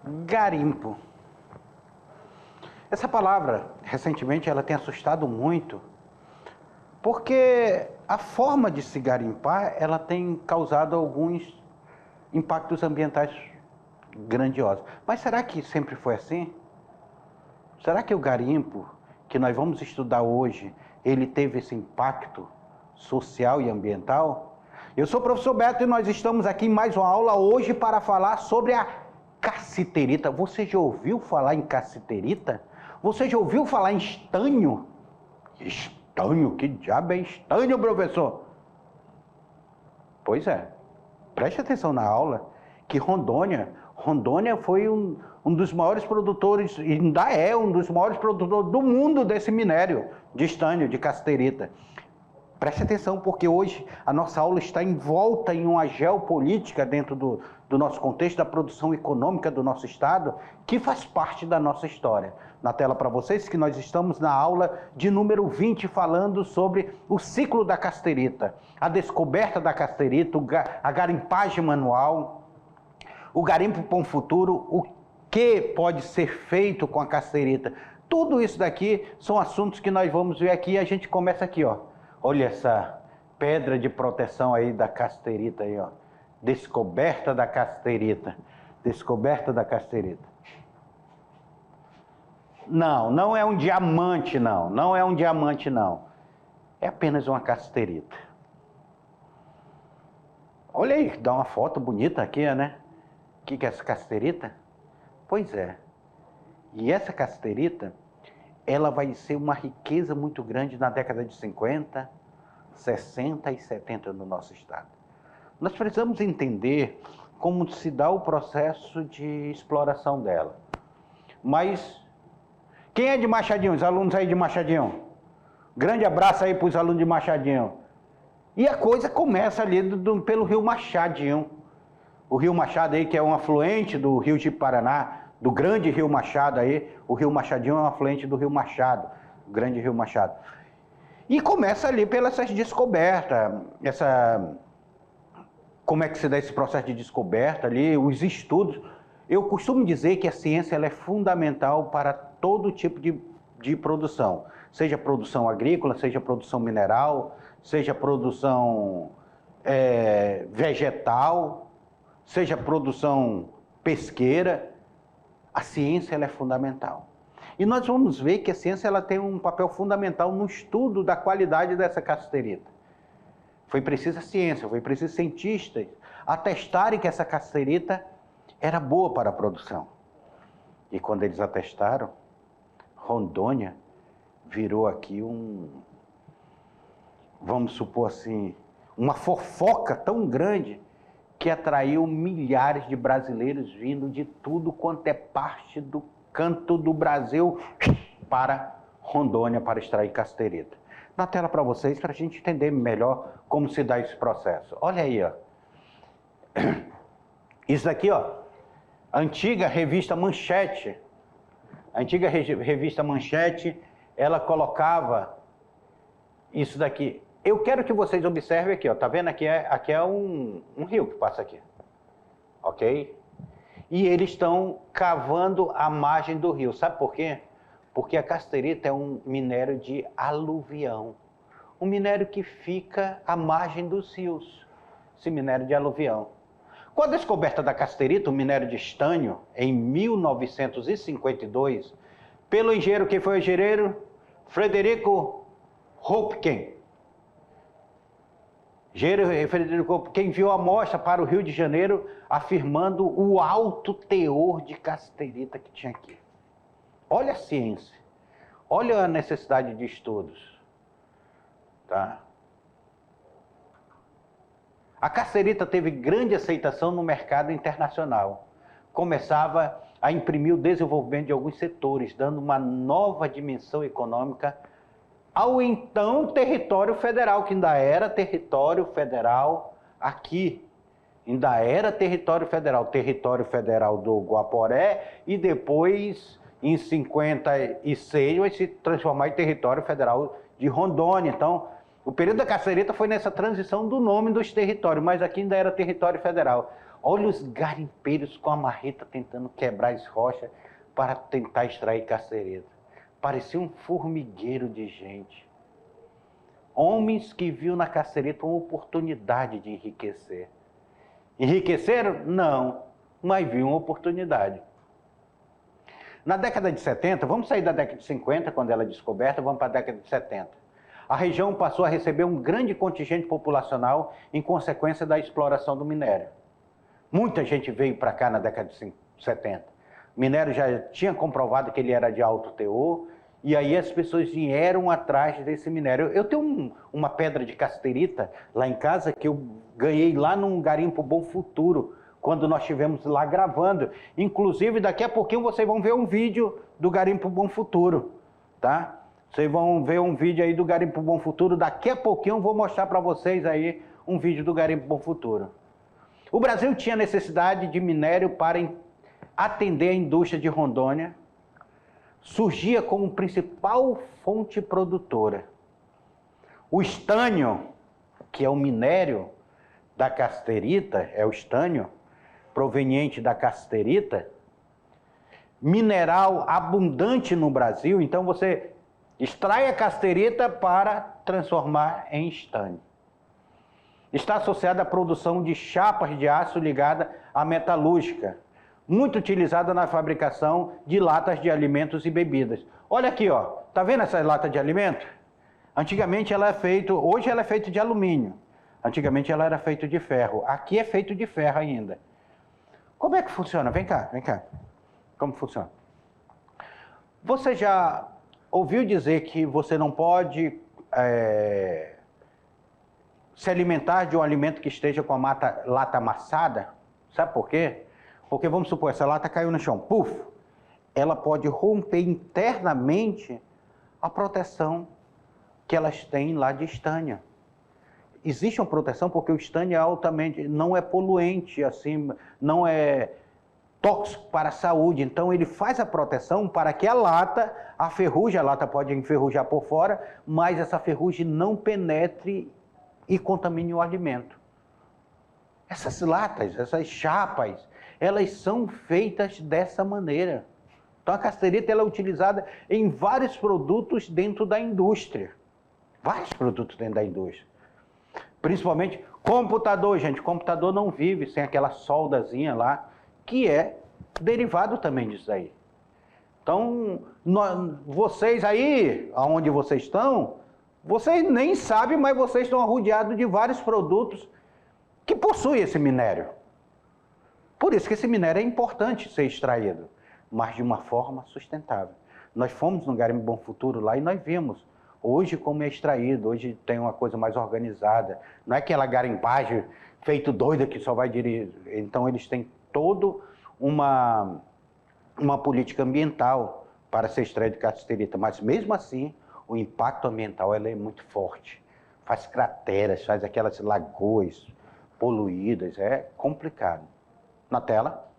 Garimpo. Essa palavra, recentemente, ela tem assustado muito, porque a forma de se garimpar, ela tem causado alguns impactos ambientais grandiosos. Mas será que sempre foi assim? Será que o garimpo, que nós vamos estudar hoje, ele teve esse impacto social e ambiental? Eu sou o professor Beto e nós estamos aqui em mais uma aula hoje para falar sobre a cassiterita. Você já ouviu falar em cassiterita? Você já ouviu falar em estanho? Estanho? Que diabo é estanho, professor? Pois é. Preste atenção na aula que Rondônia foi um dos maiores produtores, e ainda é um dos maiores produtores do mundo desse minério de estanho, de cassiterita. Preste atenção, porque hoje a nossa aula está envolta em uma geopolítica dentro do nosso contexto, da produção econômica do nosso estado, que faz parte da nossa história. Na tela para vocês que nós estamos na aula de número 20, falando sobre o ciclo da cassiterita, a descoberta da cassiterita, a garimpagem manual, o garimpo para um futuro, o que pode ser feito com a cassiterita. Tudo isso daqui são assuntos que nós vamos ver aqui e a gente começa aqui, ó. Olha essa pedra de proteção aí da cassiterita aí, ó. Descoberta da cassiterita. Descoberta da cassiterita. Não é um diamante, não. Não é um diamante, não. É apenas uma cassiterita. Olha aí, dá uma foto bonita aqui, né? O que é essa cassiterita? Pois é. E essa cassiterita, ela vai ser uma riqueza muito grande na década de 50, 60 e 70 no nosso estado. Nós precisamos entender como se dá o processo de exploração dela. Mas, quem é de Machadinho? Os alunos aí de Machadinho? Grande abraço aí para os alunos de Machadinho. E a coisa começa ali pelo rio Machadinho. O rio Machado aí, que é um afluente do rio de Paraná, do grande rio Machado aí, o rio Machadinho é um afluente do rio Machado, o grande rio Machado. E começa ali pelas descobertas, como é que se dá esse processo de descoberta ali, os estudos. Eu costumo dizer que a ciência ela é fundamental para todo tipo de produção, seja produção agrícola, seja produção mineral, seja produção vegetal, seja produção pesqueira. A ciência ela é fundamental. E nós vamos ver que a ciência ela tem um papel fundamental no estudo da qualidade dessa cassiterita. Foi preciso a ciência, foi preciso cientistas atestarem que essa cassiterita era boa para a produção. E quando eles atestaram, Rondônia virou aqui vamos supor assim, uma fofoca tão grande que atraiu milhares de brasileiros vindo de tudo quanto é parte do canto do Brasil para Rondônia para extrair cassiterita. Na tela para vocês, para a gente entender melhor como se dá esse processo. Olha aí, ó. Isso daqui, ó, a antiga revista Manchete. A antiga revista Manchete, ela colocava isso daqui. Eu quero que vocês observem aqui, ó, tá vendo? Aqui é um rio que passa aqui, ok? E eles estão cavando a margem do rio, sabe por quê? Porque a cassiterita é um minério de aluvião, um minério que fica à margem dos rios, esse minério de aluvião. Com a descoberta da cassiterita, o minério de estanho, em 1952, pelo engenheiro, quem foi o engenheiro? Frederico Hopken. Quem enviou a amostra para o Rio de Janeiro, afirmando o alto teor de cassiterita que tinha aqui. Olha a ciência, olha a necessidade de estudos. Tá? A cassiterita teve grande aceitação no mercado internacional. Começava a imprimir o desenvolvimento de alguns setores, dando uma nova dimensão econômica ao então território federal, que ainda era território federal aqui. Ainda era território federal do Guaporé, e depois, em 56, vai se transformar em território federal de Rondônia. Então, o período da cassiterita foi nessa transição do nome dos territórios, mas aqui ainda era território federal. Olha os garimpeiros com a marreta tentando quebrar as rochas para tentar extrair cassiterita. Parecia um formigueiro de gente. Homens que viam na cassiterita uma oportunidade de enriquecer. Enriqueceram? Não, mas viam uma oportunidade. Na década de 70, vamos sair da década de 50, quando ela é descoberta, vamos para a década de 70. A região passou a receber um grande contingente populacional em consequência da exploração do minério. Muita gente veio para cá na década de 70. O minério já tinha comprovado que ele era de alto teor, e aí as pessoas vieram atrás desse minério. Eu tenho uma pedra de cassiterita lá em casa que eu ganhei lá num garimpo Bom Futuro, quando nós estivemos lá gravando. Inclusive, daqui a pouquinho vocês vão ver um vídeo do garimpo Bom Futuro, tá? Vocês vão ver um vídeo aí do garimpo Bom Futuro. Daqui a pouquinho eu vou mostrar para vocês aí um vídeo do garimpo Bom Futuro. O Brasil tinha necessidade de minério para atender a indústria de Rondônia. Surgia como principal fonte produtora. O estânio, que é o minério da cassiterita, é o estânio proveniente da cassiterita, mineral abundante no Brasil, então você extrai a cassiterita para transformar em estânio. Está associada à produção de chapas de aço ligada à metalúrgica, muito utilizada na fabricação de latas de alimentos e bebidas. Olha aqui, ó, tá vendo essa lata de alimento? Antigamente ela é feita, hoje ela é feita de alumínio. Antigamente ela era feita de ferro. Aqui é feito de ferro ainda. Como é que funciona? Vem cá, vem cá. Como funciona? Você já ouviu dizer que você não pode se alimentar de um alimento que esteja com a lata amassada? Sabe por quê? Porque vamos supor, essa lata caiu no chão, puf! Ela pode romper internamente a proteção que elas têm lá de estânio. Existe uma proteção porque o estânio é altamente, não é poluente, assim, não é tóxico para a saúde. Então ele faz a proteção para que a lata, a ferrugem, a lata pode enferrujar por fora, mas essa ferrugem não penetre e contamine o alimento. Essas latas, essas chapas, elas são feitas dessa maneira. Então a cassiterita ela é utilizada em vários produtos dentro da indústria. Vários produtos dentro da indústria. Principalmente computador, gente. Computador não vive sem aquela soldazinha lá, que é derivado também disso aí. Então, vocês aí, aonde vocês estão, vocês nem sabem, mas vocês estão rodeados de vários produtos que possuem esse minério. Por isso que esse minério é importante ser extraído, mas de uma forma sustentável. Nós fomos no garimpo Bom Futuro lá e nós vimos hoje como é extraído, hoje tem uma coisa mais organizada. Não é aquela garimpagem feito doida que só vai dirigir. Então eles têm todo uma política ambiental para ser extraído de cassiterita, mas mesmo assim o impacto ambiental ela é muito forte. Faz crateras, faz aquelas lagoas poluídas, é complicado. Na tela.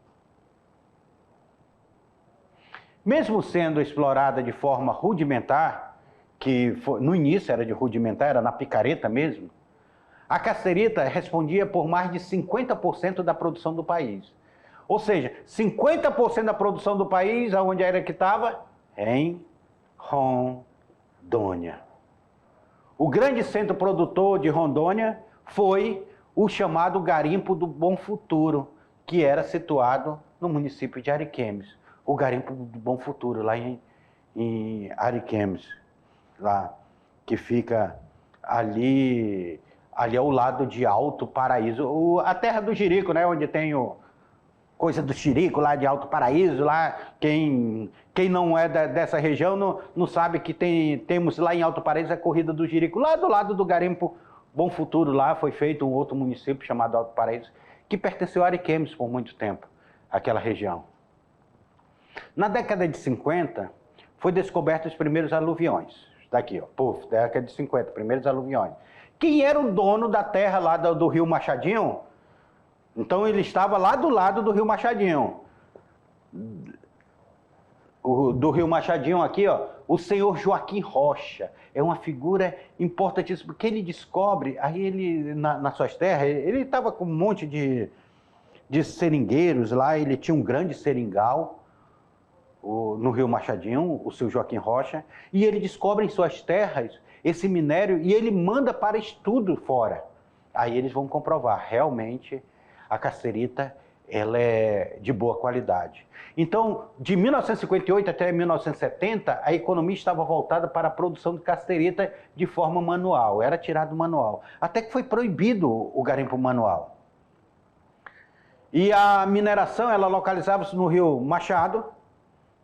Mesmo sendo explorada de forma rudimentar, que no início era de rudimentar, era na picareta mesmo, a cassiterita respondia por mais de 50% da produção do país. Ou seja, 50% da produção do país, aonde era que estava? Em Rondônia. O grande centro produtor de Rondônia foi o chamado Garimpo do Bom Futuro, que era situado no município de Ariquemes. O Garimpo do Bom Futuro, lá em Ariquemes, lá, que fica ali ao lado de Alto Paraíso, a terra do Jerico, né, onde tem coisa do Jerico, lá de Alto Paraíso, lá, quem não é dessa região não sabe que temos lá em Alto Paraíso a corrida do Jerico, lá do lado do Garimpo Bom Futuro, lá foi feito um outro município chamado Alto Paraíso, que pertenceu a Ariquemes por muito tempo, aquela região. Na década de 50, foi descoberto os primeiros aluviões. Está aqui, ó, puf, década de 50, primeiros aluviões. Quem era o dono da terra lá do Rio Machadinho? Então ele estava lá do lado do Rio Machadinho. Do Rio Machadinho aqui, ó, o senhor Joaquim Rocha. É uma figura importantíssima, porque ele descobre, aí ele, nas suas terras, ele estava com um monte de de seringueiros lá, ele tinha um grande seringal no Rio Machadinho, o seu Joaquim Rocha, e ele descobre em suas terras esse minério e ele manda para estudo fora. Aí eles vão comprovar, realmente a casterita ela é de boa qualidade. Então, de 1958 até 1970, a economia estava voltada para a produção de casterita de forma manual, era tirado manual. Até que foi proibido o garimpo manual. E a mineração, ela localizava-se no Rio Machado,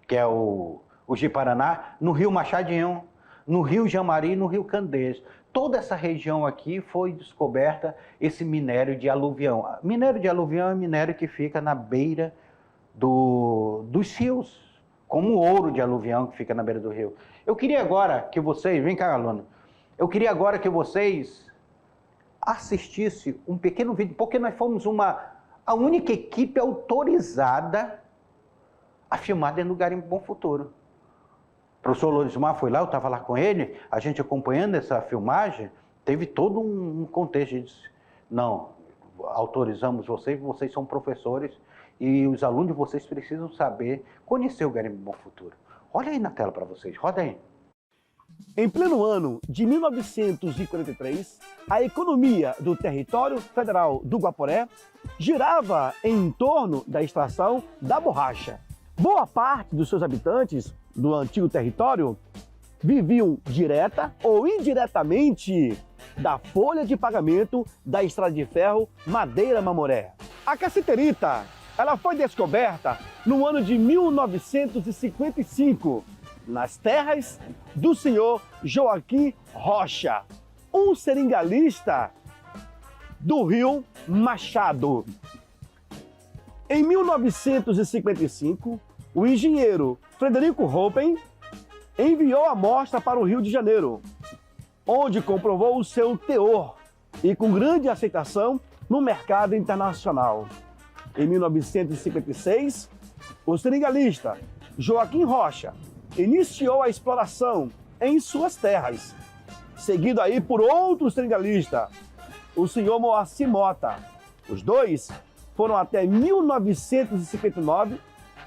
que é o Ji-Paraná, no Rio Machadinho, no Rio Jamari e no Rio Candeias. Toda essa região aqui foi descoberta esse minério de aluvião. Minério de aluvião é minério que fica na beira dos rios, como o ouro de aluvião que fica na beira do rio. Eu queria agora que vocês, vem cá, aluno, eu queria agora que vocês assistissem um pequeno vídeo, porque nós fomos a única equipe autorizada a filmar dentro do Garimpo Bom Futuro. O professor Lorismar foi lá, eu estava lá com ele, a gente acompanhando essa filmagem, teve todo um contexto. Ele disse, não, autorizamos vocês, vocês são professores e os alunos de vocês precisam saber, conhecer o Garimpo Bom Futuro. Olha aí na tela para vocês, roda aí. Em pleno ano de 1943, a economia do território federal do Guaporé girava em torno da extração da borracha. Boa parte dos seus habitantes do antigo território viviam direta ou indiretamente da folha de pagamento da estrada de ferro Madeira Mamoré. A cassiterita, ela foi descoberta no ano de 1955, nas terras do senhor Joaquim Rocha, um seringalista do Rio Machado. Em 1955, o engenheiro Frederico Hoppen enviou a amostra para o Rio de Janeiro, onde comprovou o seu teor e com grande aceitação no mercado internacional. Em 1956, o seringalista Joaquim Rocha iniciou a exploração em suas terras, seguido aí por outro seringalista, o senhor Moacir Mota. Os dois foram até 1959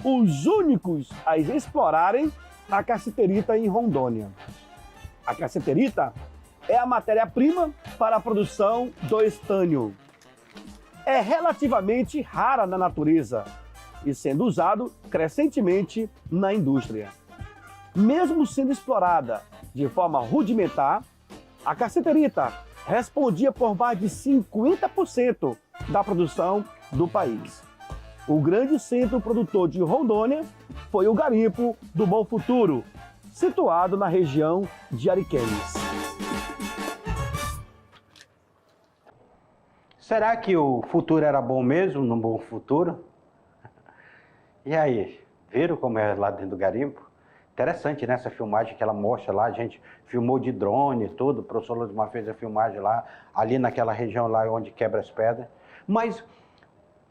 os únicos a explorarem a cassiterita em Rondônia. A cassiterita é a matéria-prima para a produção do estânio. É relativamente rara na natureza e sendo usado crescentemente na indústria. Mesmo sendo explorada de forma rudimentar, a cassiterita respondia por mais de 50% da produção do país. O grande centro produtor de Rondônia foi o Garimpo do Bom Futuro, situado na região de Ariquemes. Será que o futuro era bom mesmo, no Bom Futuro? E aí, viram como é lá dentro do garimpo? Interessante, né, essa filmagem que ela mostra lá, a gente filmou de drone e tudo, o professor Lorismar fez a filmagem lá, ali naquela região lá onde quebra as pedras. Mas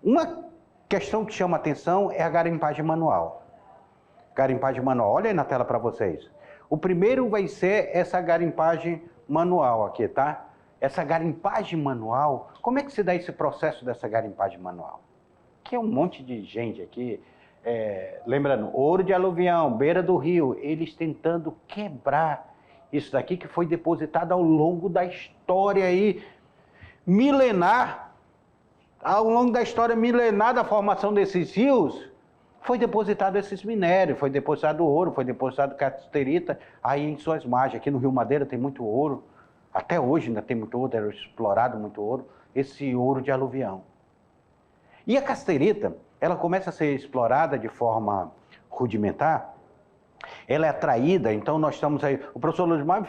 uma questão que chama atenção é a garimpagem manual. Garimpagem manual, olha aí na tela para vocês. O primeiro vai ser essa garimpagem manual aqui, tá? Essa garimpagem manual, como é que se dá esse processo dessa garimpagem manual? Que é um monte de gente aqui, lembrando, ouro de aluvião, beira do rio, eles tentando quebrar isso daqui que foi depositado ao longo da história aí, milenar. Ao longo da história milenar da formação desses rios, foi depositado esses minérios, foi depositado ouro, foi depositado casterita aí em suas margens. Aqui no Rio Madeira tem muito ouro, até hoje ainda tem muito ouro, era explorado muito ouro, esse ouro de aluvião. E a casterita, ela começa a ser explorada de forma rudimentar, ela é atraída, então nós estamos aí, o professor Lorismar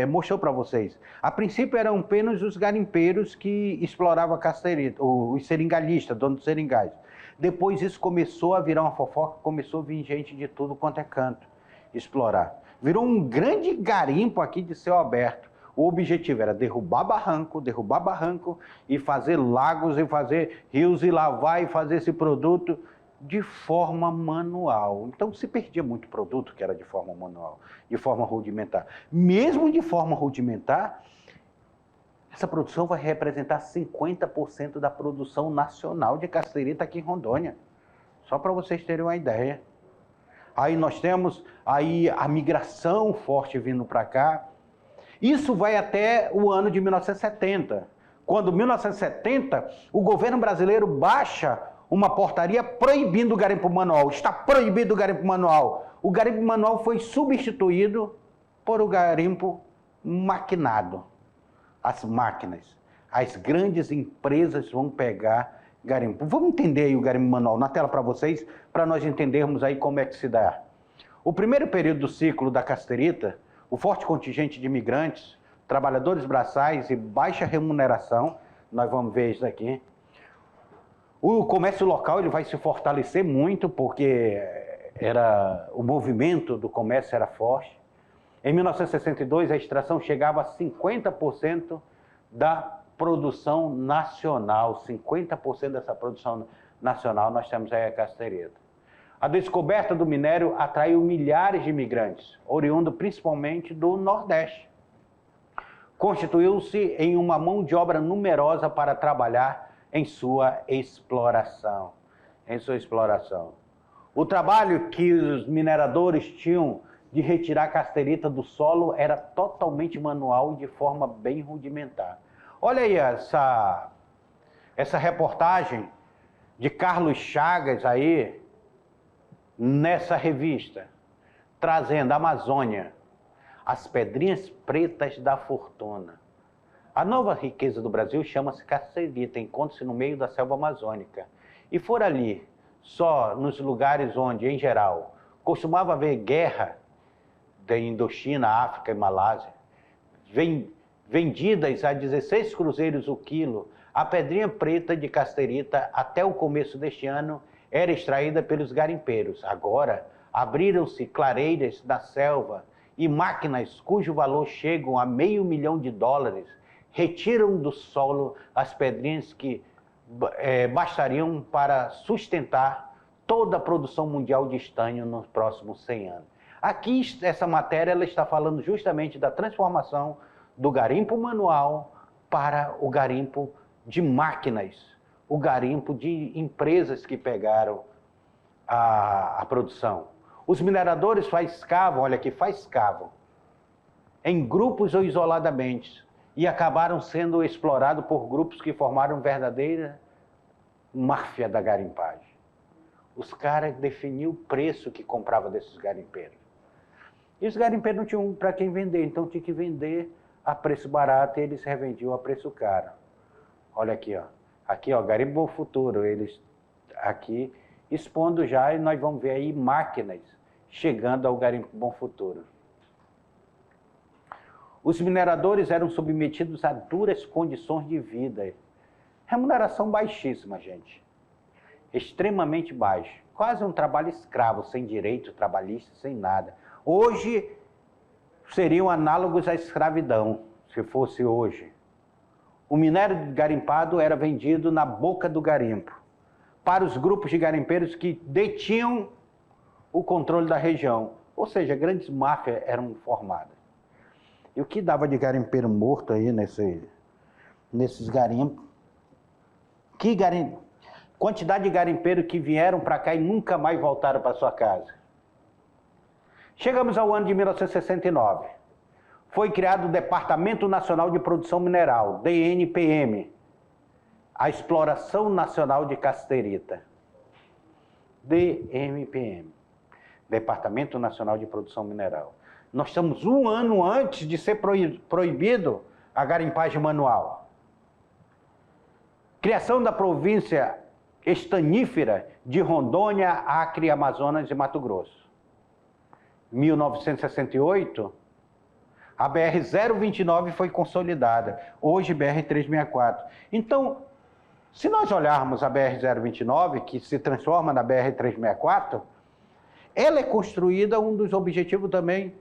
mostrou para vocês, a princípio eram apenas os garimpeiros que exploravam a casterita, os seringalistas, donos dos seringais. Depois isso começou a virar uma fofoca, começou a vir gente de tudo quanto é canto explorar. Virou um grande garimpo aqui de céu aberto. O objetivo era derrubar barranco e fazer lagos e fazer rios e lavar e fazer esse produto de forma manual. Então se perdia muito produto que era de forma manual, de forma rudimentar. Mesmo de forma rudimentar, Essa produção vai representar 50% da produção nacional de casterita aqui em Rondônia. Só para vocês terem uma ideia. Aí nós temos aí a migração forte vindo para cá. Isso vai até o ano de 1970. Quando, em 1970, o governo brasileiro baixa uma portaria proibindo o garimpo manual. Está proibido o garimpo manual. O garimpo manual foi substituído por o garimpo maquinado. As máquinas, as grandes empresas vão pegar garimpo. Vamos entender aí o garimpo manual na tela para vocês, para nós entendermos aí como é que se dá. O primeiro período do ciclo da casterita, o forte contingente de imigrantes, trabalhadores braçais e baixa remuneração, nós vamos ver isso aqui. O comércio local ele vai se fortalecer muito, porque o movimento do comércio era forte. Em 1962, a extração chegava a 50% da produção nacional. 50% dessa produção nacional nós temos aí a casterita. A descoberta do minério atraiu milhares de imigrantes, oriundo principalmente do Nordeste. Constituiu-se em uma mão de obra numerosa para trabalhar em sua exploração. O trabalho que os mineradores tinham de retirar a casterita do solo era totalmente manual e de forma bem rudimentar. Olha aí essa reportagem de Carlos Chagas aí, nessa revista, trazendo a Amazônia, as pedrinhas pretas da fortuna. A nova riqueza do Brasil chama-se casterita, encontra-se no meio da selva amazônica. E for ali, só nos lugares onde, em geral, costumava haver guerra, da Indochina, África e Malásia, vendidas a 16 cruzeiros o quilo, a pedrinha preta de casterita até o começo deste ano era extraída pelos garimpeiros. Agora, abriram-se clareiras da selva e máquinas cujo valor chega a $500 mil retiram do solo as pedrinhas que bastariam para sustentar toda a produção mundial de estanho nos próximos 100 anos. Aqui, essa matéria ela está falando justamente da transformação do garimpo manual para o garimpo de máquinas, o garimpo de empresas que pegaram a produção. Os mineradores faiscavam em grupos ou isoladamente e acabaram sendo explorados por grupos que formaram verdadeira máfia da garimpagem. Os caras definiam o preço que comprava desses garimpeiros. E os garimpeiros não tinham para quem vender, então tinha que vender a preço barato e eles revendiam a preço caro. Olha aqui, ó. Aqui, ó, Garimpo Bom Futuro, eles aqui expondo já e nós vamos ver aí máquinas chegando ao Garimpo Bom Futuro. Os mineradores eram submetidos a duras condições de vida. Remuneração baixíssima, gente. Extremamente baixa. Quase um trabalho escravo, sem direito trabalhista, sem nada. Hoje, seriam análogos à escravidão, se fosse hoje. O minério garimpado era vendido na boca do garimpo, para os grupos de garimpeiros que detinham o controle da região. Ou seja, grandes máfias eram formadas. E o que dava de garimpeiro morto aí nesses garimpos? Quantidade de garimpeiros que vieram para cá e nunca mais voltaram para sua casa. Chegamos ao ano de 1969. Foi criado o Departamento Nacional de Produção Mineral, DNPM, a Exploração Nacional de Casterita. DNPM, Departamento Nacional de Produção Mineral. Nós estamos um ano antes de ser proibido a garimpagem manual. Criação da província estanífera de Rondônia, Acre, Amazonas e Mato Grosso. 1968, a BR-029 foi consolidada, hoje BR-364. Então, se nós olharmos a BR-029, que se transforma na BR-364, ela é construída, um dos objetivos também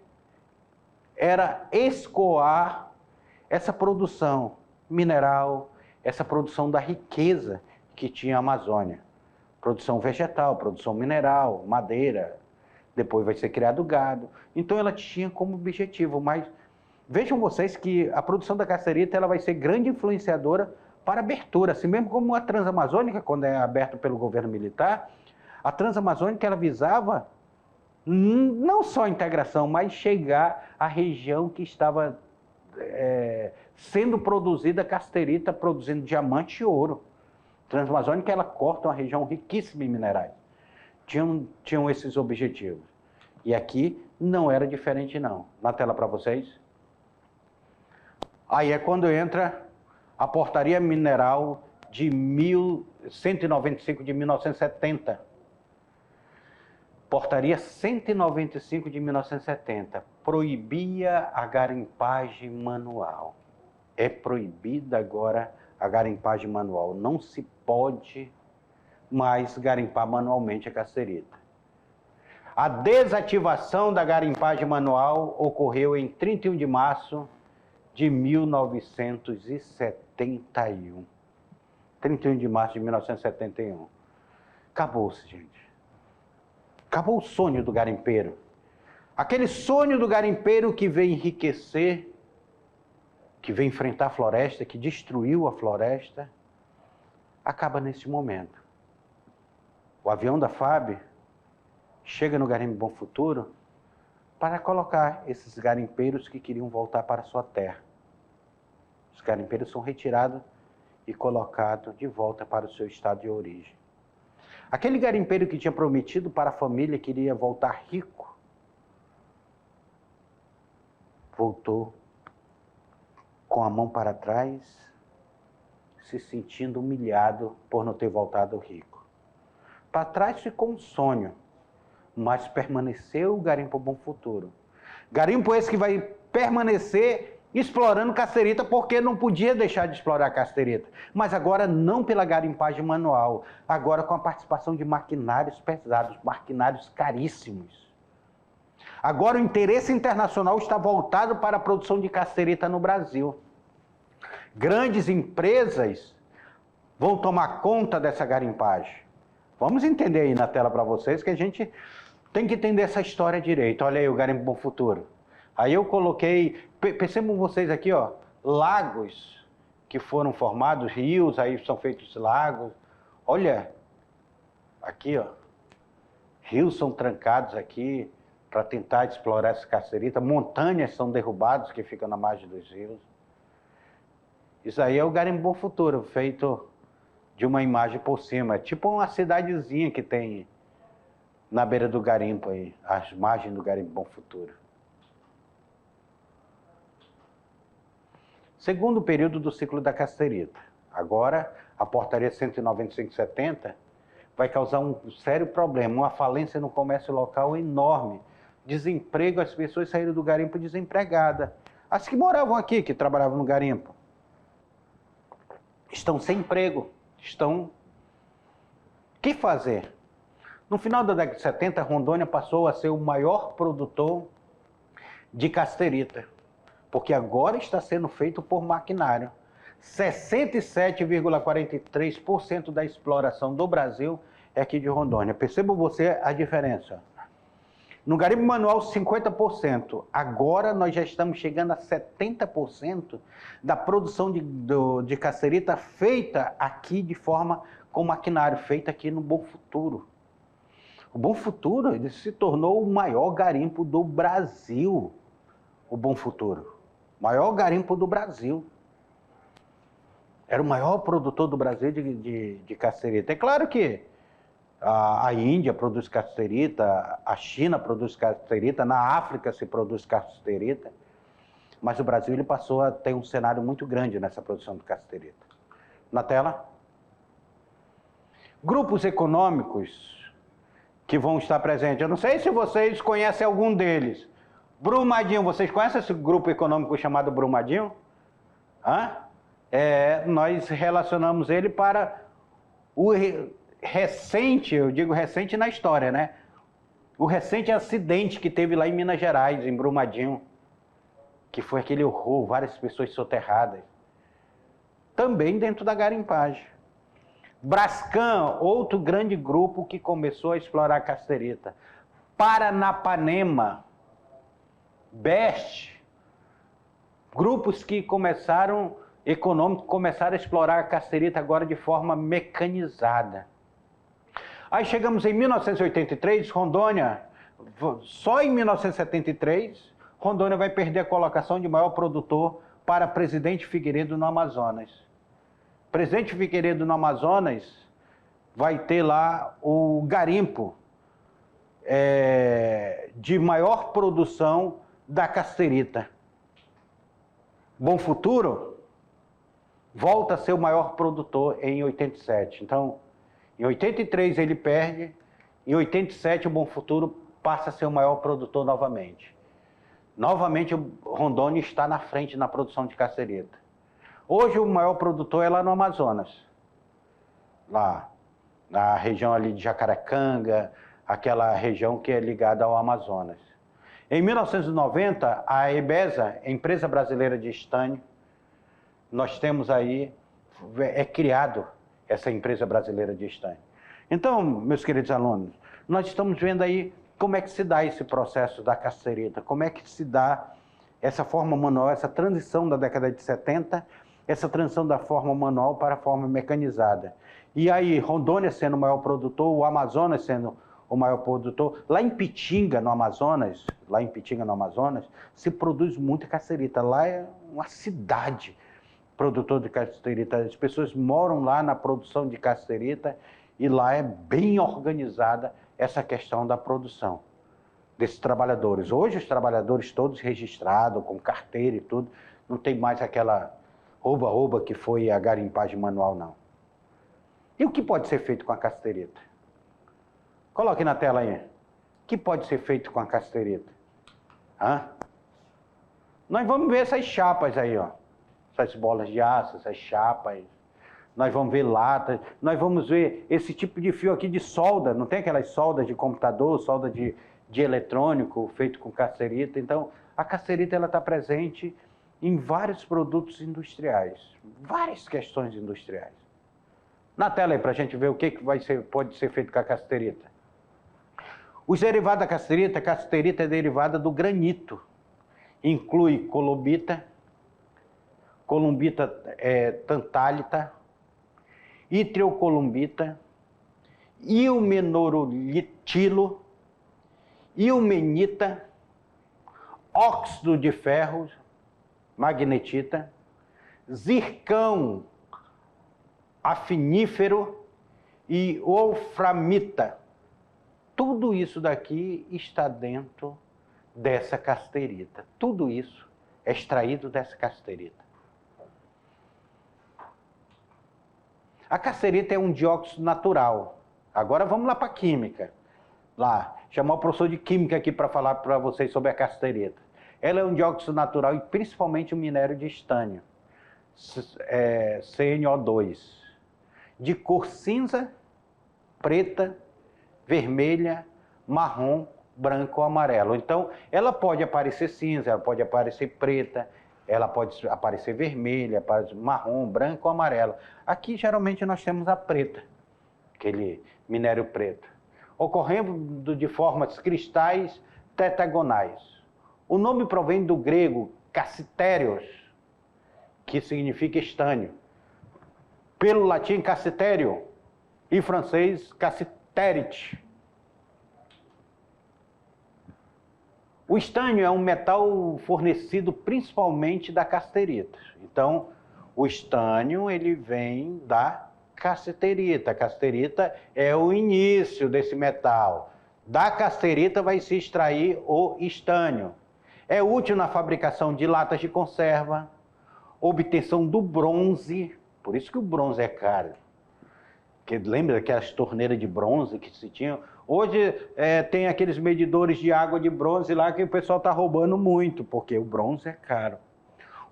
era escoar essa produção mineral, essa produção da riqueza que tinha a Amazônia. Produção vegetal, produção mineral, madeira, depois vai ser criado gado. Então ela tinha como objetivo, mas Vejam vocês que a produção da casterita ela vai ser grande influenciadora para a abertura, assim mesmo como a Transamazônica, quando é aberta pelo governo militar, a Transamazônica ela visava não só a integração, mas chegar à região que estava sendo produzida casterita, produzindo diamante e ouro. Transamazônica ela corta uma região riquíssima em minerais. Tinham esses objetivos. E aqui não era diferente não. Na tela para vocês. Aí é quando entra a Portaria Mineral de 195 de 1970. Portaria 195 de 1970 proibia a garimpagem manual. É proibida agora a garimpagem manual. Não se pode mais garimpar manualmente a casterita. A desativação da garimpagem manual ocorreu em 31 de março de 1971. 31 de março de 1971. Acabou-se, gente. Acabou o sonho do garimpeiro. Aquele sonho do garimpeiro que veio enriquecer, que veio enfrentar a floresta, que destruiu a floresta, acaba nesse momento. O avião da FAB chega no Garimpo Bom Futuro para colocar esses garimpeiros que queriam voltar para a sua terra. Os garimpeiros são retirados e colocados de volta para o seu estado de origem. Aquele garimpeiro que tinha prometido para a família que iria voltar rico, voltou com a mão para trás, se sentindo humilhado por não ter voltado rico. Para trás ficou um sonho, mas permaneceu o Garimpo Bom Futuro. Garimpo esse que vai permanecer explorando casterita, porque não podia deixar de explorar casterita. Mas agora não pela garimpagem manual, agora com a participação de maquinários pesados, maquinários caríssimos. Agora o interesse internacional está voltado para a produção de casterita no Brasil. Grandes empresas vão tomar conta dessa garimpagem. Vamos entender aí na tela para vocês que a gente tem que entender essa história direito. Olha aí o Garimpo Bom Futuro. Aí eu coloquei, percebam vocês aqui, ó, lagos que foram formados, rios, aí são feitos lagos. Olha, aqui, ó, rios são trancados aqui para tentar explorar essa casterita. Montanhas são derrubadas que ficam na margem dos rios. Isso aí é o Garimpo Bom Futuro, feito de uma imagem por cima. É tipo uma cidadezinha que tem na beira do garimpo aí, às margens do Garimpo Bom Futuro. Segundo período do ciclo da casterita. Agora, a portaria 195/70 vai causar um sério problema, uma falência no comércio local enorme. Desemprego, as pessoas saíram do garimpo desempregadas. As que moravam aqui, que trabalhavam no garimpo, estão sem emprego, estão... O que fazer? No final da década de 70, Rondônia passou a ser o maior produtor de casterita, porque agora está sendo feito por maquinário. 67,43% da exploração do Brasil é aqui de Rondônia. Perceba você a diferença. No garimpo manual, 50%. Agora nós já estamos chegando a 70% da produção de casterita feita aqui de forma com maquinário, feita aqui no Bom Futuro. O Bom Futuro ele se tornou o maior garimpo do Brasil. O Bom Futuro. Maior garimpo do Brasil. Era o maior produtor do Brasil de casterita. É claro que a Índia produz casterita, a China produz casterita, na África se produz casterita, mas o Brasil ele passou a ter um cenário muito grande nessa produção de casterita. Na tela. Grupos econômicos que vão estar presentes. Eu não sei se vocês conhecem algum deles. Brumadinho, vocês conhecem esse grupo econômico chamado Brumadinho? Nós relacionamos ele para o recente, eu digo recente na história, né? O recente acidente que teve lá em Minas Gerais, em Brumadinho, que foi aquele horror, várias pessoas soterradas. Também dentro da garimpagem. Brascan, outro grande grupo que começou a explorar a casterita. Paranapanema, Best, grupos que econômicos começaram a explorar a casterita agora de forma mecanizada. Aí chegamos em 1983, Rondônia, só em 1973, Rondônia vai perder a colocação de maior produtor para Presidente Figueiredo no Amazonas. Presidente Figueiredo no Amazonas vai ter lá o garimpo de maior produção da casterita. Bom Futuro volta a ser o maior produtor em 87. Então, em 83 ele perde, em 87 o Bom Futuro passa a ser o maior produtor novamente. Novamente o Rondônia está na frente na produção de casterita. Hoje o maior produtor é lá no Amazonas, lá na região ali de Jacarecanga, aquela região que é ligada ao Amazonas. Em 1990, a EBESA, Empresa Brasileira de Estânio, nós temos aí, criado essa Empresa Brasileira de Estânio. Então, meus queridos alunos, nós estamos vendo aí como é que se dá esse processo da casterita, como é que se dá essa forma manual, essa transição da década de 70, essa transição da forma manual para a forma mecanizada. E aí, Rondônia sendo o maior produtor, o Amazonas sendo o maior produtor. Lá em Pitinga, no Amazonas, se produz muita casterita. Lá é uma cidade produtor de casterita. As pessoas moram lá na produção de casterita e lá é bem organizada essa questão da produção desses trabalhadores. Hoje os trabalhadores todos registrados, com carteira e tudo, não tem mais aquela rouba-rouba que foi a garimpagem manual, não. E o que pode ser feito com a casterita? Coloque na tela aí. O que pode ser feito com a casterita? Nós vamos ver essas chapas aí, ó. Essas bolas de aço, essas chapas. Nós vamos ver latas. Nós vamos ver esse tipo de fio aqui de solda. Não tem aquelas soldas de computador, solda de eletrônico feito com casterita. Então, a casterita está presente em vários produtos industriais. Várias questões industriais. Na tela aí, para a gente ver o que pode ser feito com a casterita. Os derivados da casterita, a casterita é derivada do granito. Inclui columbita tantálita, itriocolumbita, ilmenorlitilo, ilmenita, óxido de ferro, magnetita, zircão afinífero e wolframita. Tudo isso daqui está dentro dessa casterita. Tudo isso é extraído dessa casterita. A casterita é um dióxido natural. Agora vamos lá para a química. Lá, chamar o professor de química aqui para falar para vocês sobre a casterita. Ela é um dióxido natural e principalmente o minério de estânio, CnO2, de cor cinza, preta, vermelha, marrom, branco ou amarelo. Então, ela pode aparecer cinza, ela pode aparecer preta, ela pode aparecer vermelha, marrom, branco ou amarelo. Aqui, geralmente, nós temos a preta, aquele minério preto, ocorrendo de formas cristais tetagonais. O nome provém do grego cassiterios, que significa estânio, pelo latim cassiterio e francês cassiterit. O estânio é um metal fornecido principalmente da casterita. Então, o estânio ele vem da cassiterita. A casterita é o início desse metal. Da casterita vai se extrair o estânio. É útil na fabricação de latas de conserva, obtenção do bronze, por isso que o bronze é caro. Porque lembra daquelas torneiras de bronze que se tinham? Hoje tem aqueles medidores de água de bronze lá que o pessoal está roubando muito, porque o bronze é caro.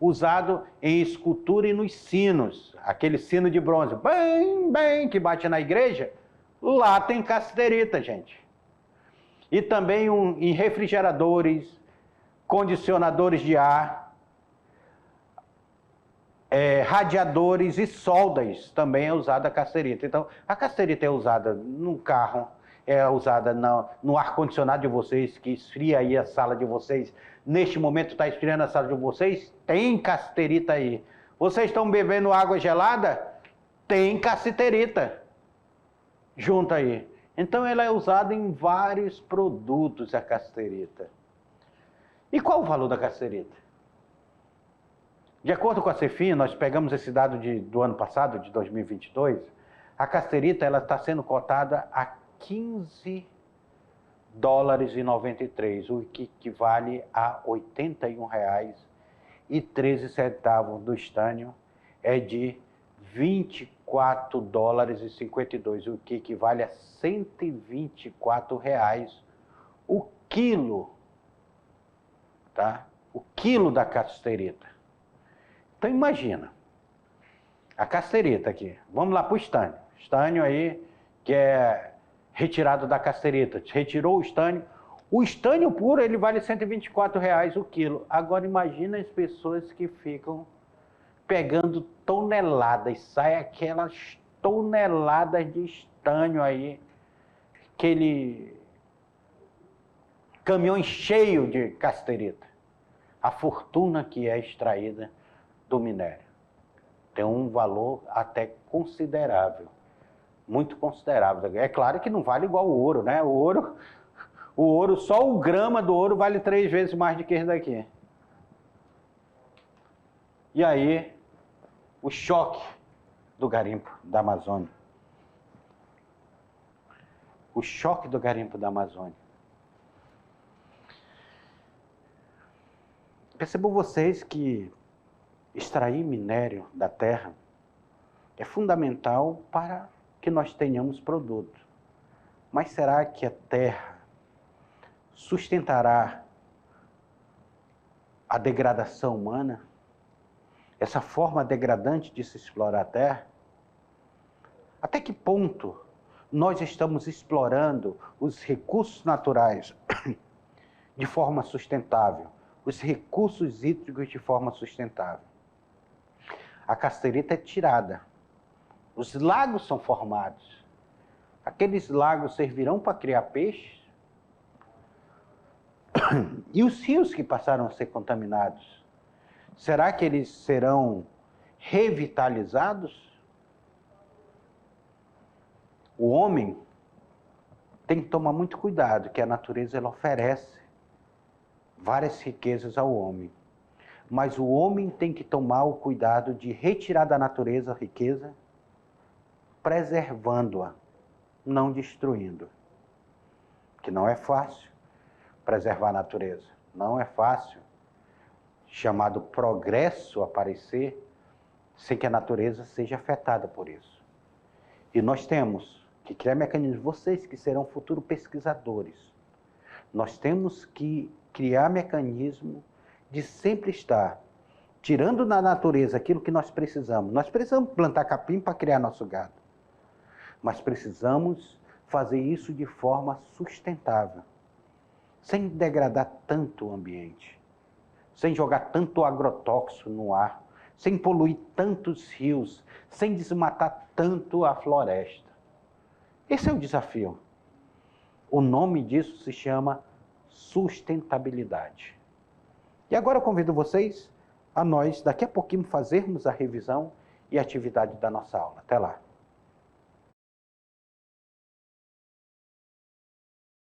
Usado em escultura e nos sinos, aquele sino de bronze, bem, que bate na igreja, lá tem casterita, gente. E também em refrigeradores, condicionadores de ar, radiadores e soldas também é usada a casterita. Então, a casterita é usada no carro, é usada no ar-condicionado de vocês, que esfria aí a sala de vocês. Neste momento está esfriando a sala de vocês? Tem cassiterita aí. Vocês estão bebendo água gelada? Tem cassiterita junto aí. Então ela é usada em vários produtos, a cassiterita. E qual o valor da cassiterita? De acordo com a Cefin, nós pegamos esse dado do ano passado, de 2022, a cassiterita está sendo cotada a $15,93, o que equivale a R$ 81,13 do estânio, é de $24,52, o que equivale a R$ 124 o quilo, tá? O quilo da cassiterita. Então imagina, a cassiterita aqui, vamos lá para o estânio. Estânio aí que é retirado da cassiterita, retirou o estânio puro ele vale R$ 124 o quilo. Agora imagina as pessoas que ficam pegando toneladas, sai aquelas toneladas de estânio aí, aquele caminhão cheio de cassiterita. A fortuna que é extraída do minério tem um valor até considerável, muito considerável. É claro que não vale igual o ouro, né? O ouro, só o grama do ouro vale 3 vezes mais do que esse daqui. E aí, o choque do garimpo da Amazônia. O choque do garimpo da Amazônia. Percebam vocês que extrair minério da terra é fundamental para que nós tenhamos produto. Mas será que a terra sustentará a degradação humana? Essa forma degradante de se explorar a terra? Até que ponto nós estamos explorando os recursos naturais de forma sustentável, os recursos hídricos de forma sustentável? A cassiterita é tirada, os lagos são formados. Aqueles lagos servirão para criar peixes? E os rios que passaram a ser contaminados? Será que eles serão revitalizados? O homem tem que tomar muito cuidado, que a natureza ela oferece várias riquezas ao homem. Mas o homem tem que tomar o cuidado de retirar da natureza a riqueza, preservando-a, não destruindo. Que não é fácil preservar a natureza, não é fácil chamado progresso aparecer sem que a natureza seja afetada por isso. E nós temos que criar mecanismos, vocês que serão futuros pesquisadores, nós temos que criar mecanismo de sempre estar tirando da natureza aquilo que nós precisamos. Nós precisamos plantar capim para criar nosso gado, mas precisamos fazer isso de forma sustentável, sem degradar tanto o ambiente, sem jogar tanto agrotóxico no ar, sem poluir tantos rios, sem desmatar tanto a floresta. Esse é o desafio. O nome disso se chama sustentabilidade. E agora eu convido vocês a nós, daqui a pouquinho, fazermos a revisão e a atividade da nossa aula. Até lá.